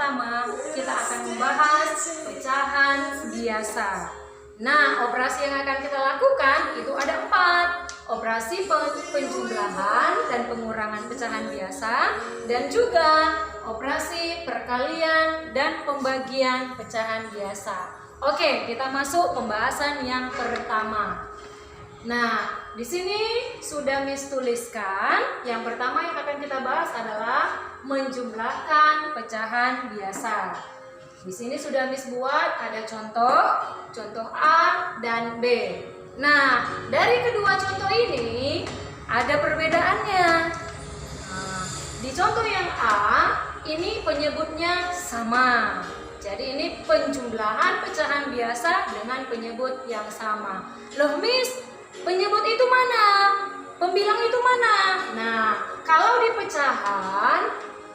pertama kita akan membahas pecahan biasa. Nah, operasi yang akan kita lakukan itu ada 4. Operasi penjumlahan dan pengurangan pecahan biasa, dan juga operasi perkalian dan pembagian pecahan biasa. Oke, kita masuk pembahasan yang pertama. Nah, di sini sudah Miss tuliskan. Yang pertama yang akan kita bahas adalah menjumlahkan pecahan biasa. Di sini sudah Miss buat ada contoh A dan B. Nah, dari kedua contoh ini ada perbedaannya. Nah, di contoh yang A ini penyebutnya sama. Jadi ini penjumlahan pecahan biasa dengan penyebut yang sama. Loh Miss, penyebut itu mana? Pembilang itu mana? Nah, kalau di pecahan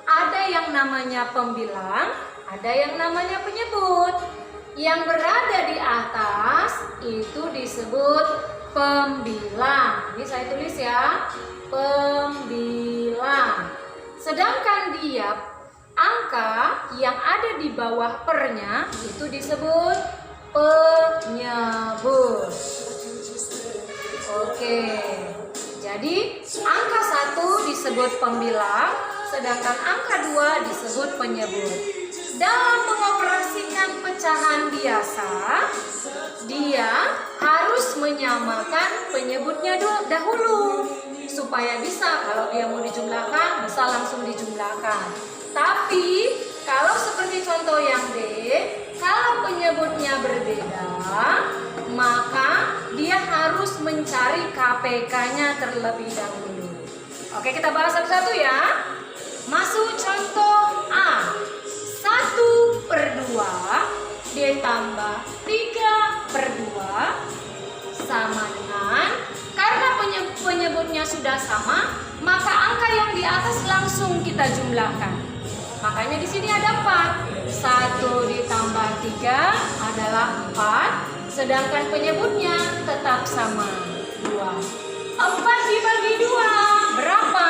ada yang namanya pembilang, ada yang namanya penyebut. Yang berada di atas itu disebut pembilang. Ini saya tulis ya, pembilang. Sedangkan dia angka yang ada di bawah pernya itu disebut penyebut. Oke, jadi angka 1 disebut pembilang, sedangkan angka 2 disebut penyebut. Dalam mengoperasikan pecahan biasa, dia harus menyamakan penyebutnya dahulu supaya bisa, kalau dia mau dijumlahkan bisa langsung dijumlahkan. Tapi kalau seperti contoh yang D, kalau penyebutnya berbeda, maka dia harus mencari KPK-nya terlebih dahulu. Oke, kita bahas satu-satu ya. Masuk contoh A. 1/2 ditambah 3/2 sama dengan, karena penyebutnya sudah sama, maka angka yang di atas langsung kita jumlahkan. Makanya di sini ada 4. 1 ditambah 3 adalah 4, sedangkan penyebutnya tetap sama, 2. 4 dibagi 2 berapa?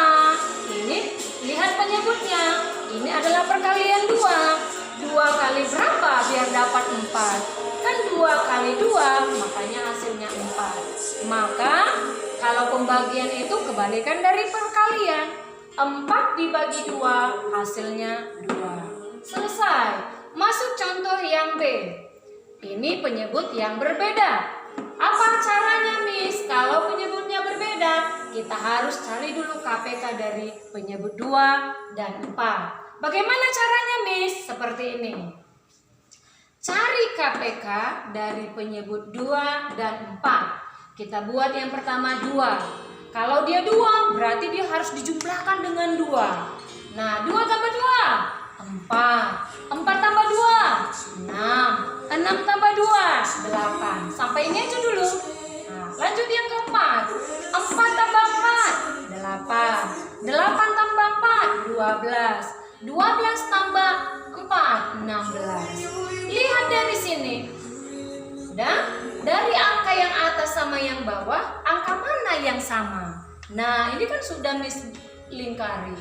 Ini lihat penyebutnya. Ini adalah perkalian 2. 2 kali berapa biar dapat 4? Kan 2 kali 2, makanya hasilnya 4. Maka kalau pembagian itu kebalikan dari perkalian. 4 dibagi 2 hasilnya 2. Selesai. Masuk contoh yang B. Ini penyebut yang berbeda. Apa caranya Miss? Kalau penyebutnya berbeda, kita harus cari dulu KPK dari penyebut 2 dan 4. Bagaimana caranya Miss? Seperti ini. Cari KPK dari penyebut 2 dan 4. Kita buat yang pertama 2. Kalau dia 2, berarti dia harus dijumlahkan dengan 2. Nah, 2 tambah 2, 4. 4 tambah 2, 6. 6 tambah 2, 8. Sampai ini aja dulu. Nah, lanjut yang keempat. 4 tambah 4, 8. 8 tambah 4, 12. 12 tambah 4, 16. Lihat dari sini. Dan dari angka yang atas sama yang bawah, angka mana yang sama? Nah, ini kan sudah Miss lingkari.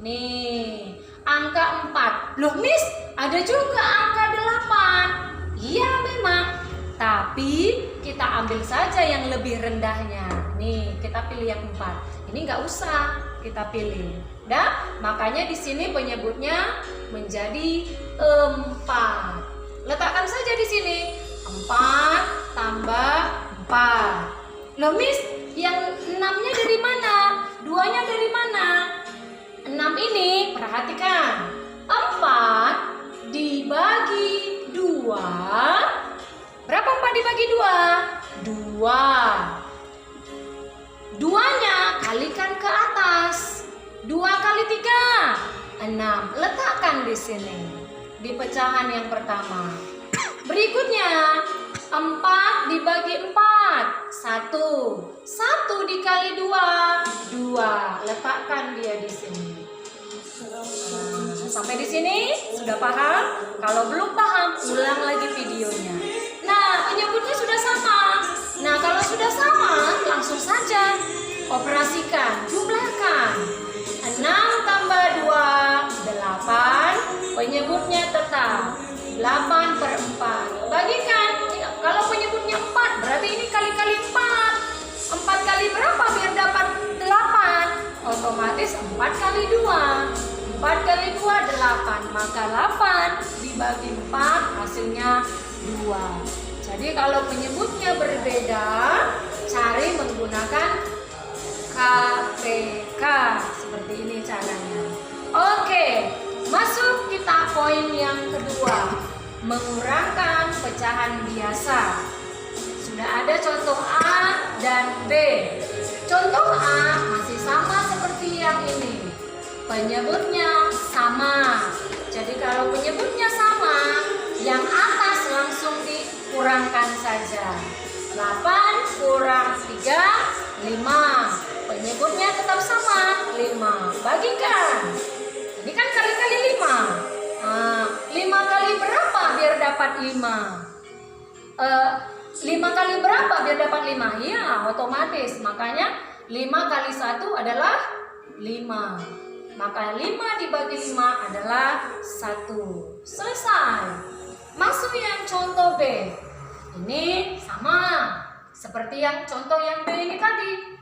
Nih, angka 4. Loh Miss, ada juga angka 8. Iya memang. Tapi kita ambil saja yang lebih rendahnya. Nih, kita pilih yang 4. Ini nggak usah kita pilih. Nah, makanya di sini penyebutnya menjadi 4. Letakkan saja di sini. 4 tambah 4. Loh Miss, yang 6-nya dari mana? 2-nya dari mana? 6 ini, perhatikan. 4 dibagi 2. Berapa 4 dibagi 2? 2. 2-nya kalikan ke atas. 2 kali 3, 6. Letakkan di sini. Di pecahan yang pertama. Berikutnya 4 dibagi 4, 1. 1 dikali 2, 2. Letakkan dia di sini. Sampai di sini sudah paham? Kalau belum paham, ulang lagi videonya. Nah, penyebutnya sudah sama. Nah, kalau sudah sama, langsung saja operasikan, jumlahkan. 6 tambah 2, 8. Penyebutnya berarti ini kali-kali 4. 4 kali berapa biar dapat 8? Otomatis 4 kali 2. 4 kali 2 8. Maka 8 dibagi 4 hasilnya 2. Jadi kalau penyebutnya berbeda, cari menggunakan KPK. Seperti ini caranya. Oke, masuk kita poin yang kedua. Mengurangkan pecahan biasa. Sudah ada contoh A dan B. Contoh A masih sama seperti yang ini. Penyebutnya sama. Jadi kalau penyebutnya sama, yang atas langsung dikurangkan saja. 8 kurang 3, 5. Penyebutnya tetap sama, 5. Bagikan. Ini kan kali-kali 5. 5 kali berapa biar dapat 5? 5 kali berapa biar dapat 5? Ya, otomatis. Makanya 5 kali 1 adalah 5. Maka 5 dibagi 5 adalah 1. Selesai. Masuk yang contoh B. Ini sama seperti yang contoh yang B ini tadi.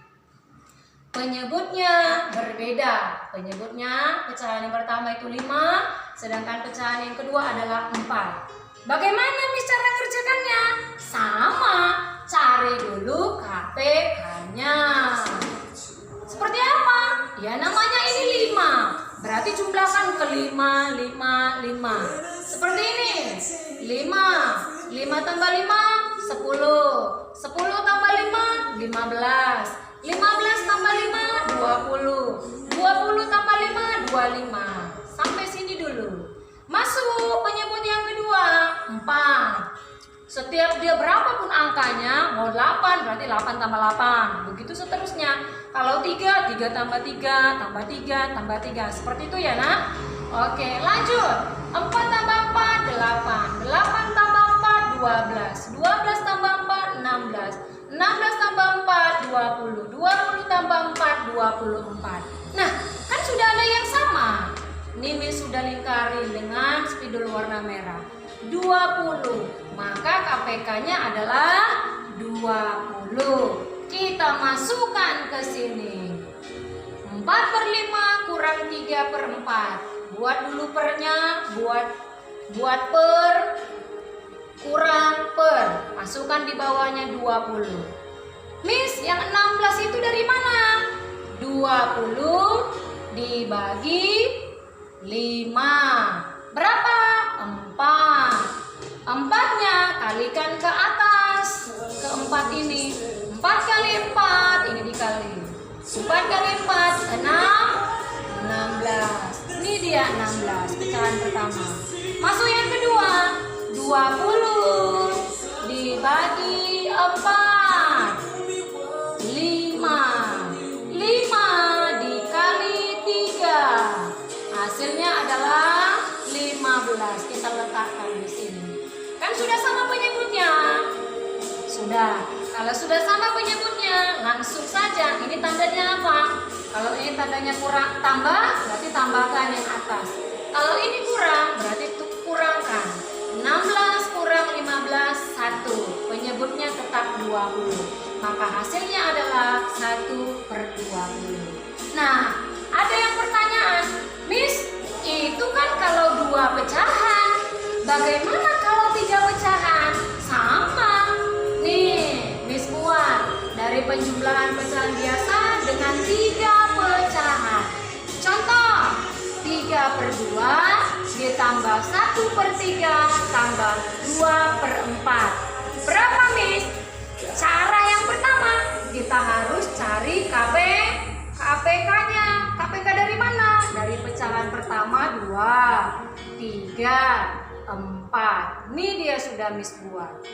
Penyebutnya berbeda. Penyebutnya pecahan yang pertama itu 5, sedangkan pecahan yang kedua adalah 4. Bagaimana Miss cara kerjakannya? Sama, cari dulu KPK-nya. Seperti apa? Ya namanya ini 5. Berarti jumlahkan ke 5, 5, 5. Seperti ini. 5 tambah 5, 10. 10 tambah 5, 15. 15 tambah 5, 20. 20 tambah 5, 25. Sampai sini dulu. Masuk penyebut yang kedua, 4. Setiap dia berapapun angkanya, mau 8 berarti 8 tambah 8. Begitu seterusnya. Kalau 3, 3 tambah 3, tambah 3, tambah 3. Seperti itu ya nak? Oke, lanjut. 4 tambah 4, 8. 8 tambah 4, 12. 12 tambah 4, 16. 16 tambah 4, 20. 20 tambah 4, 24. Nah, kan sudah ada yang sama. Ini Miss sudah lingkari dengan spidol warna merah. 20. Maka KPK-nya adalah 20. Kita masukkan ke sini. 4 per 5 kurang 3 per 4. Buat dulu pernya, buat per, kurang per. Masukkan di bawahnya 20. Miss, yang 16 itu dari mana? 20 dibagi 5. Berapa? 4. 4-nya kalikan ke atas. Ke 4 ini. 4 kali 4 ini dikali. 4 kali 4 6. 16. Ini dia 16 pecahan pertama. Masuk yang kedua. 20 dibagi 4. 5. 5 dikali 3. Hasilnya adalah 15. Kita letakkan di sini. Kan sudah sama penyebutnya. Sudah. Kalau sudah sama penyebutnya, langsung saja. Ini tandanya apa? Kalau ini tandanya kurang tambah, berarti tambahkan yang atas. Kalau ini kurang, berarti kurangkan. 16 kurang 15, 1. Penyebutnya tetap 20. Maka hasilnya adalah 1 per 20. Nah, ada yang pertanyaan, Miss, itu kan kalau 2 pecahan. Bagaimana kalau 3 pecahan? Sama. Nih, Miss buat dari penjumlahan pecahan biasa dengan 3 pecahan. Contoh, 3 per 2 ditambah 1 per 3 tambah 2 per 4. Berapa Miss? Cara yang pertama, kita harus cari KPK-nya. KPK dari mana? Dari pecahan pertama 2, 3, 4. Ini dia sudah Miss buat.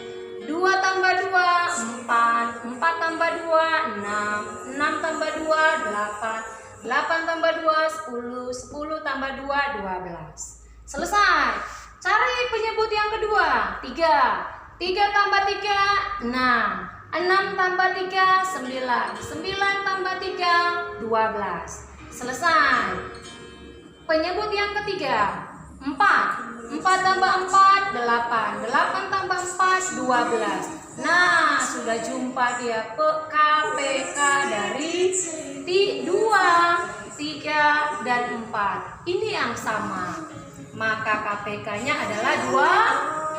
2 tambah 2, 4. 4 tambah 2, 6. 6 tambah 2, 8. 8 tambah 2, 10. 10 tambah 2, 12. Selesai. Cari penyebut yang kedua, 3. 3 tambah 3, 6. 6 tambah 3, 9. 9 tambah 3, 12. Selesai. Penyebut yang ketiga, 4 tambah 4, 8. 8 tambah 4, 12. Nah, sudah jumpa dia KPK dari 2, 3, dan 4. Ini yang sama. Maka KPK-nya adalah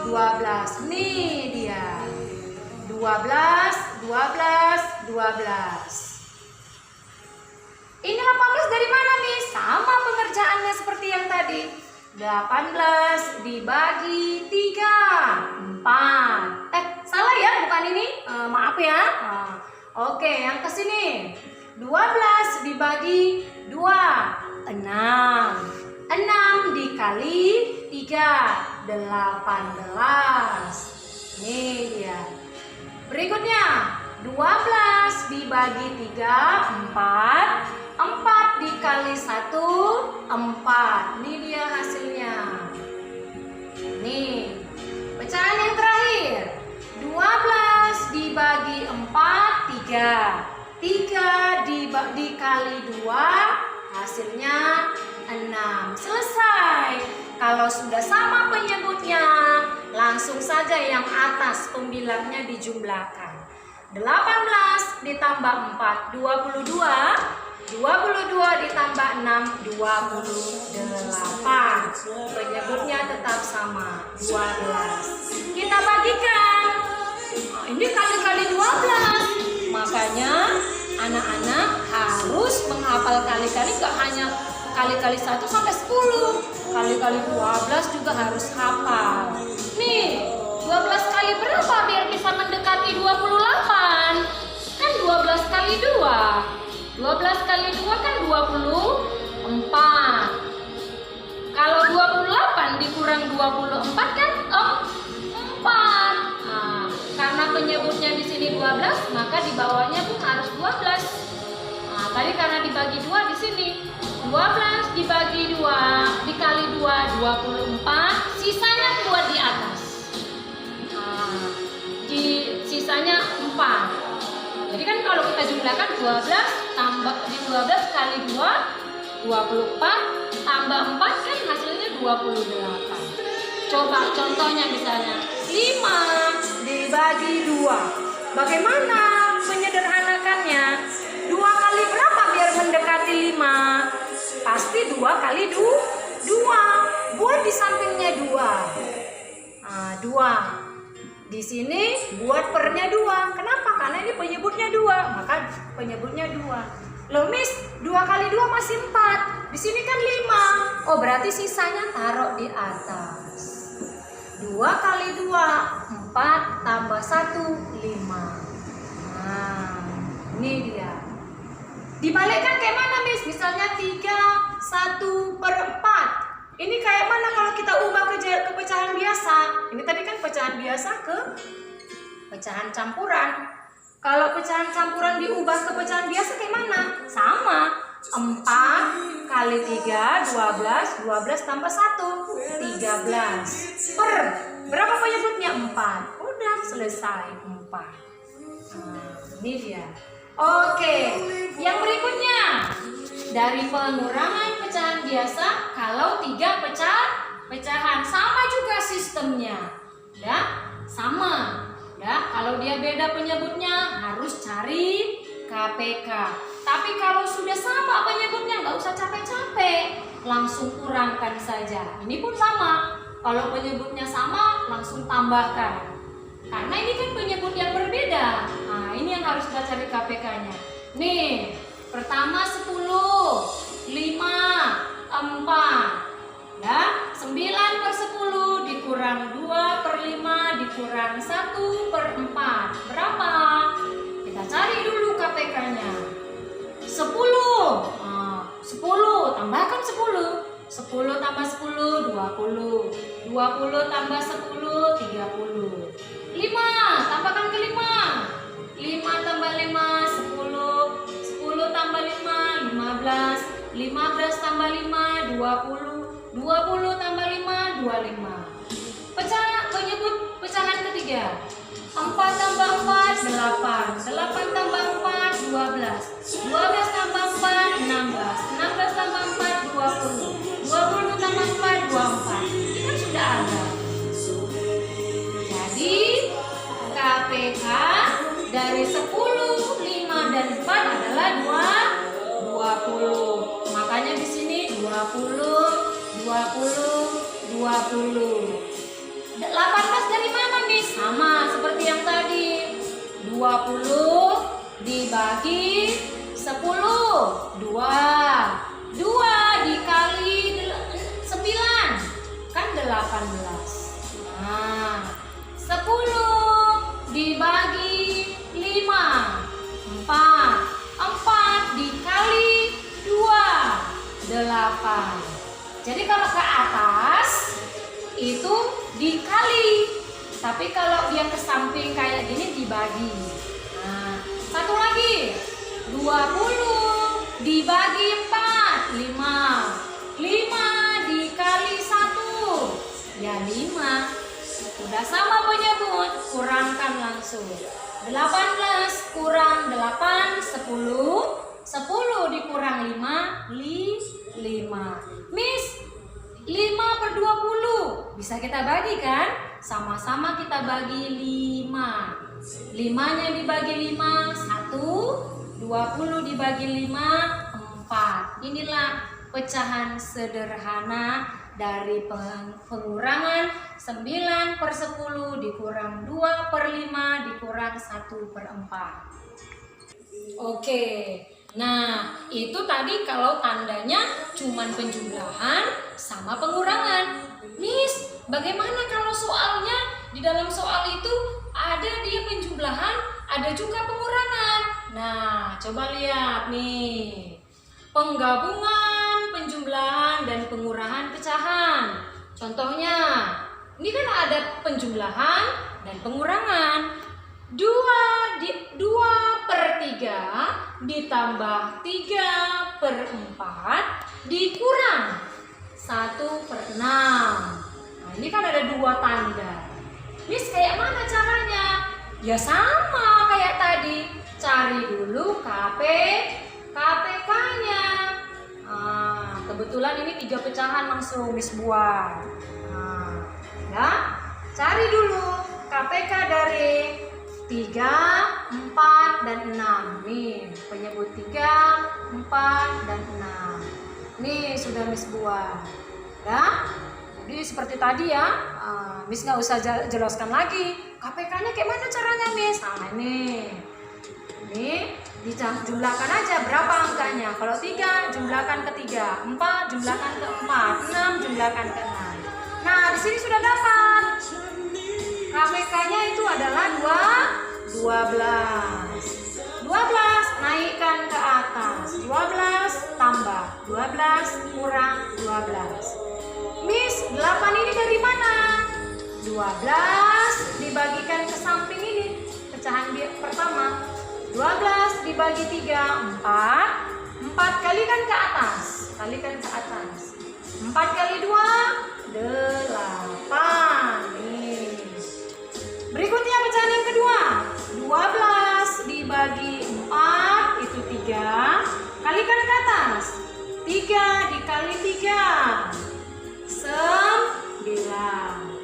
12. Nih dia. 12, 12, 12. Ini 18 dari mana, Miss? Sama pengerjaannya seperti yang tadi. 18 dibagi 3, 4. Salah ya, bukan ini. Maaf ya. Oke, yang ke sini. 12 dibagi 2, 6. 6 dikali 3, 18. Nih dia. Berikutnya, 12 dibagi 3, 4. 4 dikali 1, 4. Ini dia hasilnya. Nih, pecahan yang terakhir. 12 dibagi 4, 3. 3 dikali 2, hasilnya 6. Selesai. Kalau sudah sama penyebutnya, langsung saja yang atas pembilangnya dijumlahkan. 18 ditambah 4, 22. 22 ditambah 6, 28. Penyebutnya tetap sama, 12. Kita bagikan. Ini kali-kali 12. Makanya anak-anak harus menghafal kali-kali, gak hanya kali-kali 1 sampai 10. Kali-kali 12 juga harus hafal. Nih, 12 kali berapa biar bisa mendekati 28? Kan 12 kali 2. 12 kali 2 kan 24. Kalau 28 dikurang 24 kan 4. Nah, karena penyebutnya di sini 12, maka di bawahnya pun harus 12. Nah, tadi karena dibagi 2 di sini. 12 dibagi 2 dikali 2, 24. Sisanya buat di atas. Nah, sisanya 4. Jadi kan kalau kita jumlahkan 12 tambah 12 kali 2, 24 tambah 4 kan hasilnya 28. Coba contohnya misalnya 5 dibagi 2. Bagaimana menyederhanakannya? 2 kali berapa biar mendekati 5? Pasti 2 kali 2. Buat di sampingnya 2. Nah, 2. Di sini buat pernya 2. Kenapa? Karena ini penyebutnya 2, maka penyebutnya 2. Loh, Miss, 2 kali 2 masih 4. Di sini kan 5. Oh, berarti sisanya taruh di atas. 2 kali 2, 4 tambah 1, 5. Nah, ini dia. Dibalikkan kayak mana, Miss? Misalnya 3, 1/4. Ini kayak mana kalau kita ubah ke pecahan biasa? Ini tadi kan pecahan biasa ke pecahan campuran. Kalau pecahan campuran diubah ke pecahan biasa kayak mana? Sama. 4 kali 3, 12. 12 tambah 1, 13. Per, berapa penyebutnya? 4. Udah selesai, 4. Nah, ini dia. Oke, yang berikutnya. Dari pengurangan pecahan biasa, kalau 3 pecahan sama juga sistemnya. Ya, sama. Ya, kalau dia beda penyebutnya harus cari KPK. Tapi kalau sudah sama penyebutnya nggak usah capek-capek, langsung kurangkan saja. Ini pun sama. Kalau penyebutnya sama, langsung tambahkan. Karena ini kan penyebut yang berbeda. Nah, ini yang harus kita cari KPK-nya. Nih, pertama 10, 5, 4. Ya, 9/10 dikurang 2/5 dikurang 1/4. Berapa? Kita cari dulu KPK-nya. 10. 10 tambahkan 10. 10 tambah 10, 20. 20 tambah 10, 30. 5, tambahkan ke 5. 5 tambah 5, 10. 10 tambah 5, 15. 15 tambah 5, 20. 20 tambah 5, 25. Penyebut pecahan ketiga. 4 tambah 4, 8. 8 tambah 4, 12. 12 tambah 4, 16. 16 tambah 4, 20. 20 tambah 4, 24. dan 4 adalah 20. Makanya di sini 20, 20, 20. 18 dari mana, Miss? Sama seperti yang tadi. 20 dibagi 10. 2 dikali 9. Kan 18. Nah, 10 dibagi 5. 4 dikali 2. 8. Jadi kalau ke atas itu dikali, tapi kalau dia ke samping kayak gini dibagi. Nah, satu lagi, 20 dibagi 4, 5. 5 dikali 1, ya 5. Udah sama penyebut, kurangkan langsung. 18 kurang 8, 10. 10 dikurang 5, 5. Miss, 5/20 bisa kita bagi kan? Sama-sama kita bagi 5. 5-nya dibagi 5, 1. 20 dibagi 5, 4. Inilah pecahan sederhana dari pengurangan 9/10 dikurang 2/5 dikurang 1/4. Oke. Nah, itu tadi kalau tandanya cuman penjumlahan sama pengurangan. Miss, bagaimana kalau soalnya di dalam soal itu ada dia penjumlahan, ada juga pengurangan. Nah, coba lihat nih. Penggabungan, penjumlahan, dan pengurangan pecahan. Contohnya, ini kan ada penjumlahan dan pengurangan. 2/3 ditambah 3/4 dikurang 1/6. Nah, ini kan ada 2 tanda. Miss, kayak mana caranya? Ya sama kayak tadi. Cari dulu KPK-nya. Kebetulan ini 3 pecahan langsung Miss buat. Ya, cari dulu KPK dari 3, 4, dan 6. Nih, penyebut 3, 4, dan 6. Nih, sudah Miss buat. Ya, jadi seperti tadi ya, Miss nggak usah jelaskan lagi. KPK-nya kayak mana caranya, Miss? Nah, ini dijumlahkan aja berapa angkanya. Kalau 3, jumlahkan ke 3. 4, jumlahkan ke 4. 6, jumlahkan ke 6. Nah, di sini sudah dapat. KPK-nya itu adalah 12. 12 naikkan ke atas. 12 tambah 12 kurang 12. Miss, 8 ini dari mana? 12 dibagikan ke samping ini. Pecahan pertama. 12 dibagi 3, 4. 4 kalikan ke atas. Kalikan ke atas. 4 kali 2, 8. Nih. Berikutnya pecahan yang kedua. 12 dibagi 4 itu 3. Kalikan ke atas. 3 dikali 3, 9.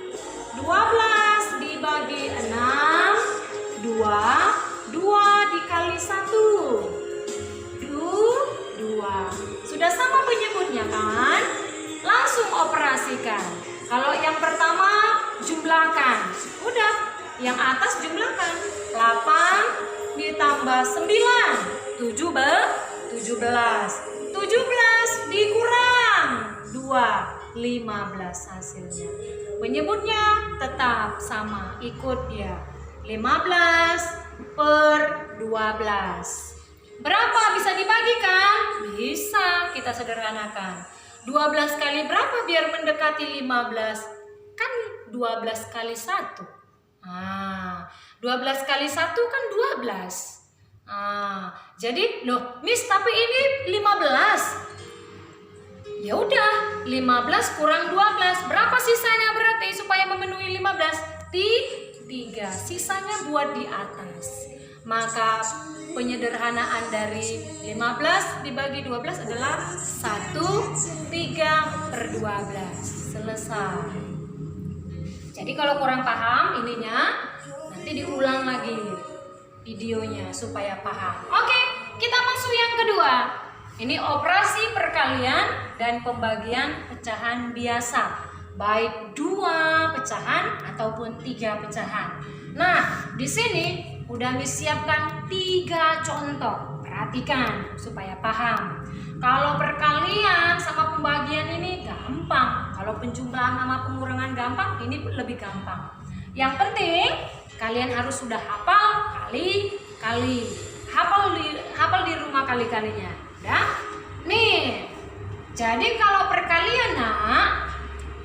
12 dibagi 6, 2 dikali 1, 2. Sudah sama penyebutnya kan? Langsung operasikan. Kalau yang pertama jumlahkan. Udah, yang atas jumlahkan. 8 ditambah 9, 17. 17 dikurang 2, 15 hasilnya. Penyebutnya tetap sama, ikut dia. 15/12. Berapa bisa dibagikan? Bisa kita sederhanakan. 12 kali berapa biar mendekati 15? Kan 12 kali 1. 12 kali 1 kan 12. Jadi, loh, Miss, tapi ini 15. Ya udah, 15 kurang 12. Berapa sisanya berarti supaya memenuhi 15? 3. Sisanya buat di atas. Maka penyederhanaan dari 15 dibagi 12 adalah 1/3/12. Selesai. Jadi kalau kurang paham ininya, nanti diulang lagi. videonya supaya paham. Oke, kita masuk yang kedua. Ini operasi perkalian dan pembagian pecahan biasa, baik 2 pecahan ataupun 3 pecahan. Nah, di sini udah disiapkan 3 contoh. Perhatikan supaya paham. Kalau perkalian sama pembagian ini gampang. Kalau penjumlahan sama pengurangan gampang, ini lebih gampang. Yang penting kalian harus sudah hafal kali-kali. Hafal di rumah kali-kalinya. Ya? Nih. Jadi kalau perkalian, nak,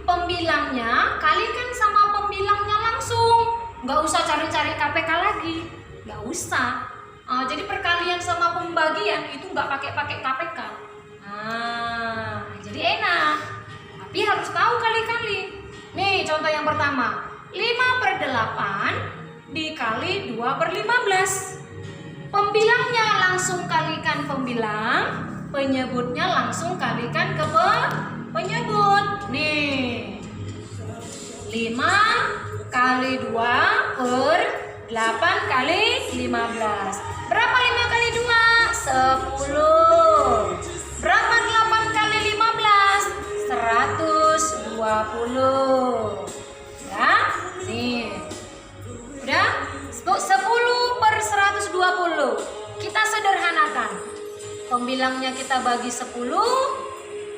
pembilangnya kalikan sama pembilangnya langsung. Nggak usah cari-cari KPK lagi. Nggak usah. Jadi perkalian sama pembagian itu nggak pakai KPK. Jadi enak. Tapi harus tahu kali-kali. Nih contoh yang pertama. 5/8 dikali 2/15. Pembilangnya langsung kalikan pembilang, penyebutnya langsung kalikan ke penyebut. Nih 5 kali 2 per 8 kali 15. Berapa 5 kali 2? 10. Berapa 8 kali 15? 120. Ya, nih. Udah? 10/120. Kita sederhanakan. Pembilangnya kita bagi 10,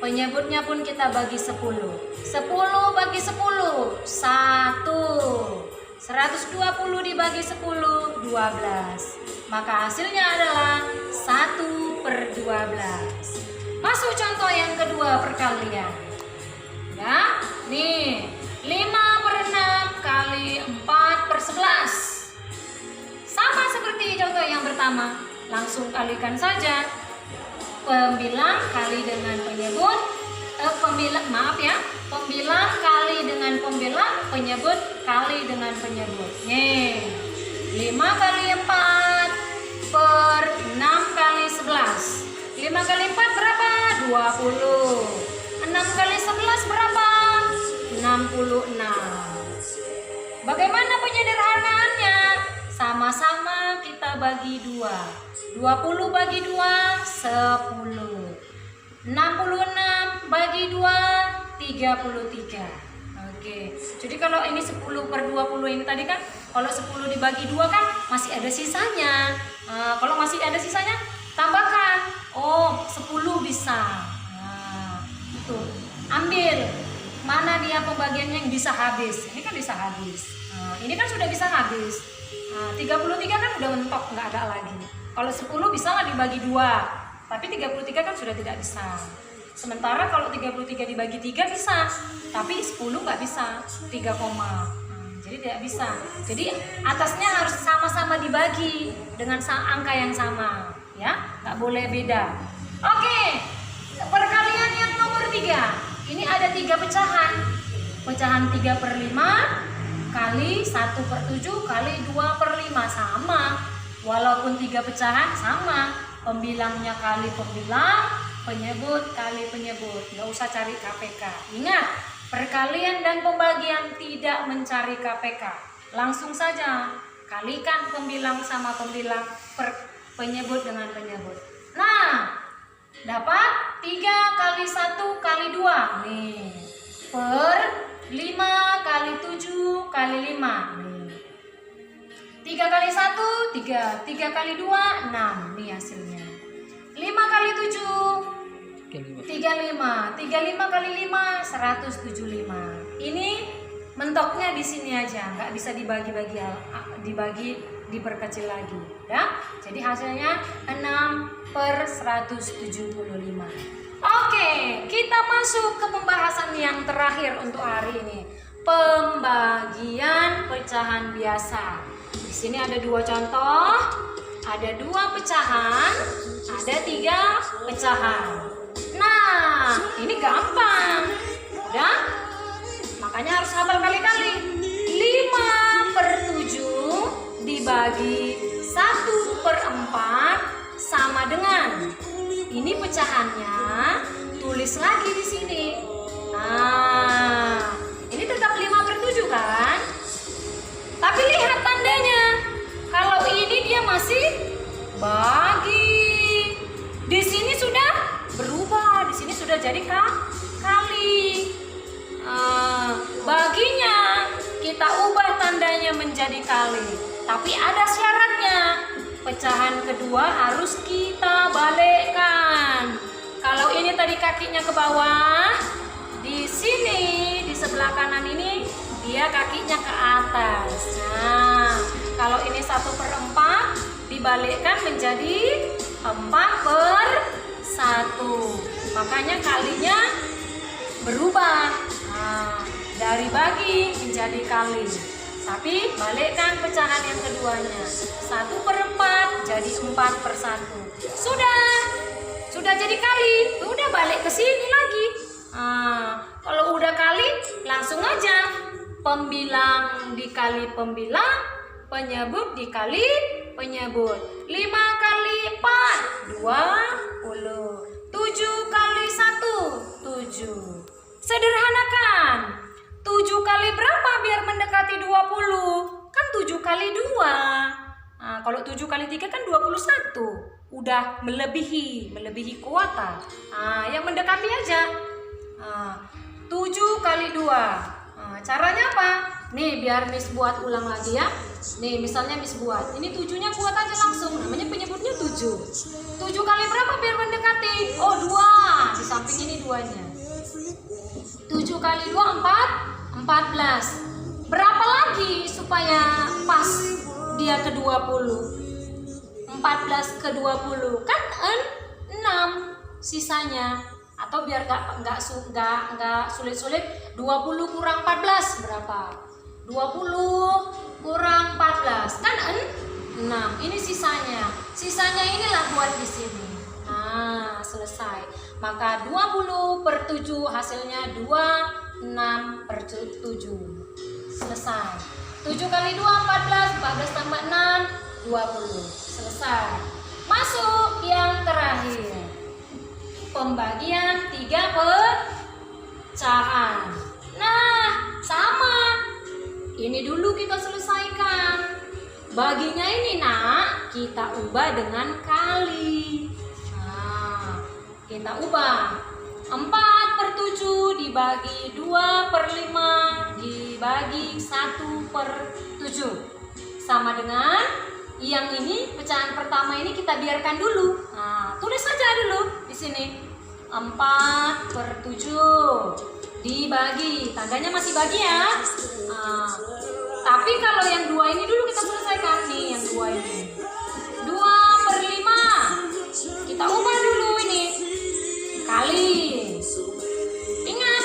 penyebutnya pun kita bagi 10. 10 bagi 10, 1. 120 dibagi 10, 12. Maka hasilnya adalah 1/12. Masuk contoh yang kedua perkalian. Ya, nih 5/6 kali 4/11. Sama seperti contoh yang pertama. Langsung kalikan saja. Pembilang kali dengan penyebut. Pembilang kali dengan pembilang, penyebut kali dengan penyebut. Nih 5 kali 4 per 6 kali 11. 5 kali 4 berapa? 20. 6 kali 11 berapa? 66. Bagaimana penyederhanaannya? Sama-sama kita bagi 2. 20 bagi 2, 10. 66 bagi 2, 33. Oke. Jadi kalau ini 10/20 ini tadi kan, kalau 10 dibagi 2 kan masih ada sisanya. Kalau masih ada sisanya, tambahkan. 10 bisa. Itu. Ambil. Mana dia pembagiannya yang bisa habis? Ini kan bisa habis. Ini kan sudah bisa habis. 33 kan udah mentok, nggak ada lagi. Kalau 10 bisa nggak dibagi 2, tapi 33 kan sudah tidak bisa. Sementara kalau 33 dibagi 3 bisa, tapi 10 nggak bisa, 3 koma. Jadi tidak bisa. Jadi atasnya harus sama-sama dibagi dengan angka yang sama, ya, nggak boleh beda. Oke, perkalian yang nomor 3. Ini ada 3 pecahan. Pecahan 3/5 kali 1/7 kali 2/5 sama. Walaupun 3 pecahan sama, pembilangnya kali pembilang, penyebut kali penyebut. Nggak usah cari KPK. Ingat, perkalian dan pembagian tidak mencari KPK. Langsung saja kalikan pembilang sama pembilang, penyebut dengan penyebut. Nah, dapat 3 kali 1 kali 2. Nih, per 5 kali 7 kali 5. Nih. 3 kali 1, 3. 3 kali 2, 6. Nih hasilnya. 5 kali 7, 35. 35 kali 5, 175. Ini mentoknya di sini aja, nggak bisa diperkecil lagi, ya. Jadi hasilnya 6/175. Oke, kita masuk ke pembahasan yang terakhir untuk hari ini. Pembagian pecahan biasa. Di sini ada 2 contoh, ada 2 pecahan, ada 3 pecahan. Nah, ini gampang, udah? Makanya harus hafal kali-kali. 5/7 dibagi 1/4 sama dengan. Ini pecahannya, tulis lagi di sini. Nah, ini tetap 5/7 kan? Tapi lihat tandanya. Kalau ini dia masih sudah jadi kali. Baginya kita ubah tandanya menjadi kali. Tapi ada syaratnya. Pecahan kedua harus kita balikkan. Kalau ini tadi kakinya ke bawah, di sini di sebelah kanan ini dia kakinya ke atas. Nah, kalau ini 1/4 dibalikkan menjadi 4/1. Makanya kalinya berubah. Nah, dari bagi menjadi kali. Tapi balikkan pecahan yang keduanya. 1/4 jadi 4/1. Sudah jadi kali. Udah balik ke sini lagi. Kalau udah kali, langsung aja pembilang dikali pembilang, penyebut dikali penyebut. 5 kali 4 20. 7 kali 1 7. Sederhanakan. 7 kali berapa biar mendekati 20? Kan 7 kali 2. Kalau 7 kali 3 kan 21. Udah melebihi kuota. Yang mendekati aja. 7 kali 2. Caranya apa? Nih biar Miss buat ulang lagi ya. Nih misalnya Miss buat. Ini 7-nya buat aja langsung. Namanya penyebutnya 7. 7 kali berapa biar mendekati? Oh 2. Di samping ini 2-nya. 7 kali 2 14. Berapa lagi supaya pas dia ke 20? 14 ke 20 kan 6 sisanya. Atau biar nggak sulit-sulit, 20 kurang 14 berapa? 20 kurang 14 kan 6. Ini sisanya. Sisanya inilah buat di sini. Nah, selesai. Maka 20/7 hasilnya 26/7. Selesai. 7 kali 2 14, 14 tambah 6 20. Selesai. Masuk yang terakhir. Pembagian 3 pecahan. Nah, sama. Ini dulu kita selesaikan. Baginya ini nak, kita ubah dengan kali. Nah, kita ubah. 4/7 dibagi 2/5 dibagi 1/7. Sama dengan yang ini, pecahan pertama ini kita biarkan dulu. Nah, tulis saja dulu di sini. 4/7 dibagi, tandanya masih bagi ya. Tapi kalau yang 2 ini dulu kita selesaikan nih, yang 2 ini. 2/5 kita ubah dulu ini kali. Ingat,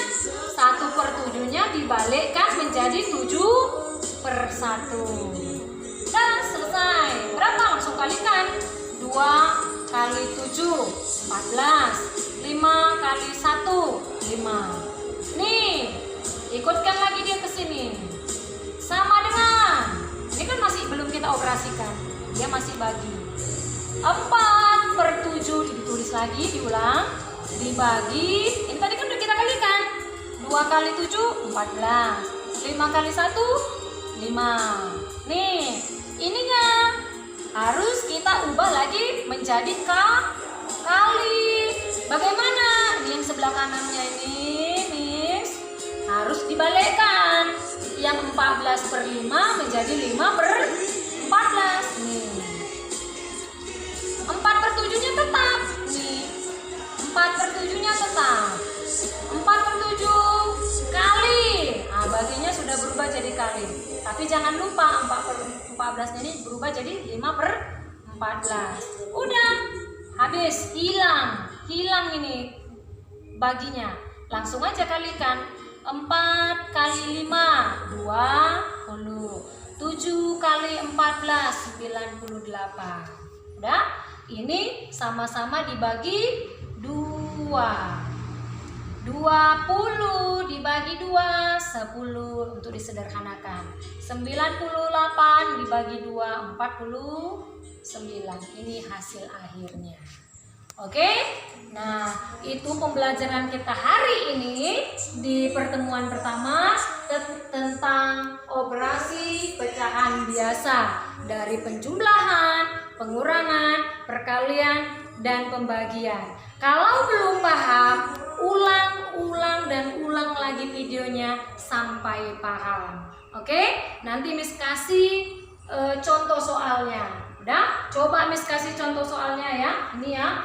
1/7-nya dibalikkan menjadi 7/1. Dan selesai. Berapa? Langsung kalikan. 2 kali 7 14. 5 kali 1 5. Nih, ikutkan lagi dia ke sini. Sama dengan, ini kan masih belum kita operasikan. Dia masih bagi. 4/7 ditulis lagi, diulang. Dibagi, ini tadi kan udah kita kalikan. 2 kali 7 14. 5 kali 1 5. Nih, ininya harus kita ubah lagi menjadi kali. Bagaimana? Ini yang sebelah kanannya ini, Miss, harus dibalikkan. Yang 14/5 menjadi 5/14. Nih. 4/7-nya tetap. Nih. 4/7-nya tetap. 4/7 kali. Nah, baginya sudah berubah jadi kali. Tapi jangan lupa 4/14 ini berubah jadi 5/14. Udah. Habis, hilang ini baginya. Langsung aja kalikan. 4 kali 5 20. 7 kali 14 98. Udah? Ini sama-sama dibagi 2. 20 dibagi 2 10 untuk disederhanakan. 98 dibagi 2 49. Ini hasil akhirnya. Oke? Nah, itu pembelajaran kita hari ini di pertemuan pertama tentang operasi pecahan biasa dari penjumlahan, pengurangan, perkalian, dan pembagian. Kalau belum paham, ulang dan ulang lagi videonya sampai paham. Oke? Nanti Miss kasih contoh soalnya. Udah? Coba Miss kasih contoh soalnya ya. Ini ya.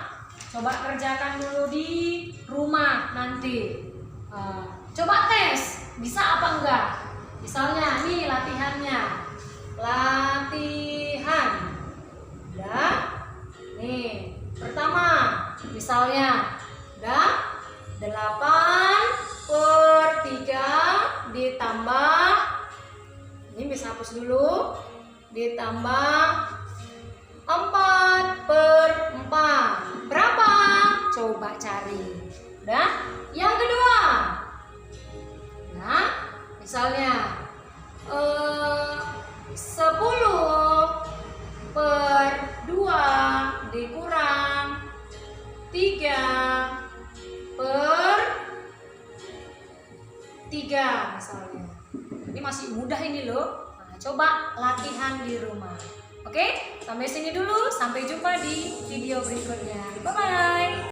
Coba kerjakan dulu di rumah nanti. Coba tes, bisa apa enggak? Misalnya nih latihannya. Latihan. Udah? Nih, pertama misalnya udah 8/3 ditambah, ini bisa hapus dulu, ditambah 4/4 berapa? Coba cari. Udah? Yang kedua, nah misalnya 10/2 dikurang 3/3 misalnya. Ini masih mudah ini loh. Nah, coba latihan di rumah. Oke, sampai sini dulu. Sampai jumpa di video berikutnya. Bye-bye.